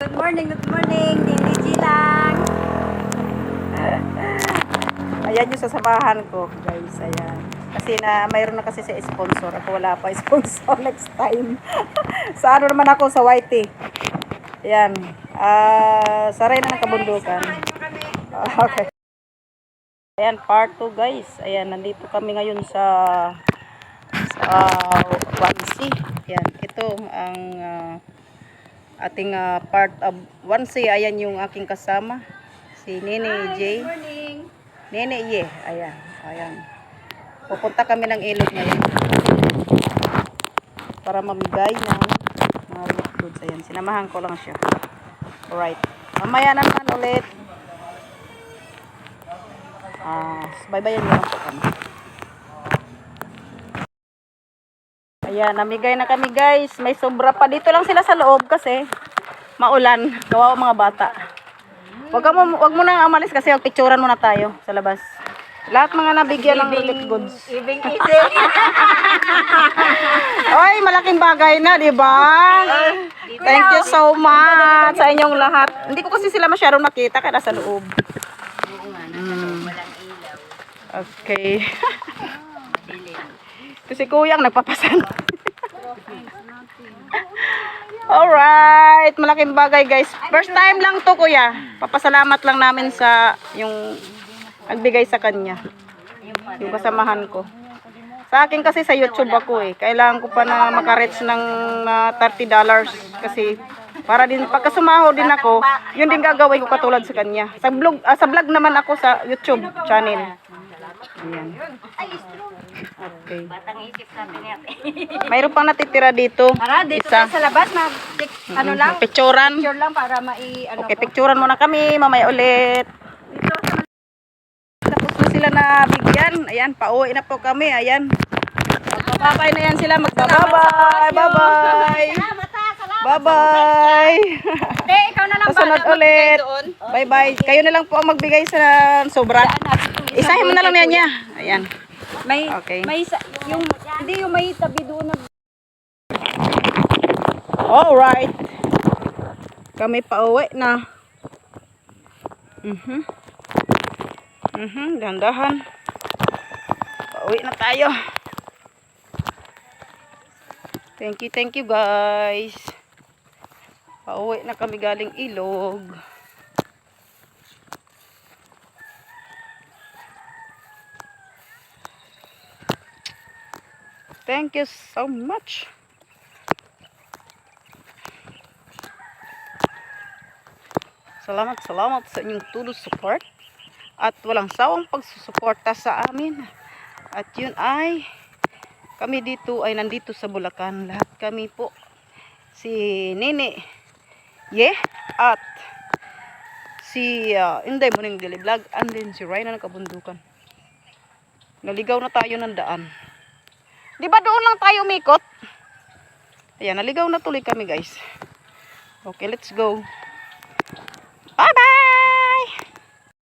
Good morning, good morning. Diniji lang. Ayan yung sasamahan ko, guys. Ayan. Kasi mayroon na kasi sa sponsor. Ako wala pa sponsor next time. Sa ano naman ako, sa YT. Ayan. Saray na ng kabundukan. Okay. Ayan, part 2, guys. Ayan, nandito kami ngayon sa Wansi. Ayan, ito ang ating part of Wansi. Ayan yung aking kasama. Si Nene J. Good morning. Nene Ye. Ayan. Ayan. Pupunta kami ng ilog ngayon. Para mamigay ng mga relief goods. Ayan. Sinamahan ko lang siya. Alright. Mamaya naman ulit. Baybayan nyo lang po kami. Ayan. Namigay na kami, guys. May sobra pa. Dito lang sila sa loob kasi maulan. Kawawa mga bata. Wag mo nang amalis kasi picturean muna tayo sa labas. Lahat mga nabigyan ng relief goods. Ibig easy. Oy, malaking bagay na, di ba? Thank you so much sa inyong lahat. Hindi ko kasi sila masyadong nakita kaya nasa loob. Oo nga, nasa loob walang ilaw. Okay. Madilim. Kasi kuyang nagpapasan. Alright, malaking bagay, guys. First time lang to, kuya. Papasalamat lang namin sa yung nagbigay sa kanya. Yung kasamahan ko. Sa akin kasi sa YouTube ako eh. Kailangan ko pa na maka-reach ng $30 kasi para din pagkasumaho din ako, yun din gagawin ko katulad sa kanya. Sa vlog naman ako sa YouTube channel. Ayan. Okay. Batang isip natin yan. Mayroon pang natitira dito. Tara, dito Isa. tayo sa labas. Ano lang? Picturean. Picture lang para ano Okay, picturean muna kami. Mamaya ulit. Tapos na sila na bigyan. Ayan, pauwi na po kami. Ayan. Magbabay na yan sila. Magbabay. Bye-bye. Salamat ha, salamat. Bye-bye. Te, ikaw na lang Susunod ulit. Bye-bye. Kayo na lang po ang magbigay sa sobra. Isahin mo na lang niya. Ayan. May, Okay. may yung, hindi yung may tabi doon na. Alright. Kami pauwi na. Dahan-dahan. Pauwi na tayo. Thank you guys. Pauwi na kami galing ilog. Thank you so much. Salamat sa inyong tulong support at walang sawang pagsusuporta sa amin. At yun ay kami dito ay nandito sa Bulacan. Lahat kami po. Si Nene Ye at si Inday Muning Daily Vlog and then si Ryan na kabundukan. Naligaw na tayo ng daan. Di ba doon lang tayo umikot? Ayan, naligaw na tuloy kami guys. Okay, let's go. Bye-bye!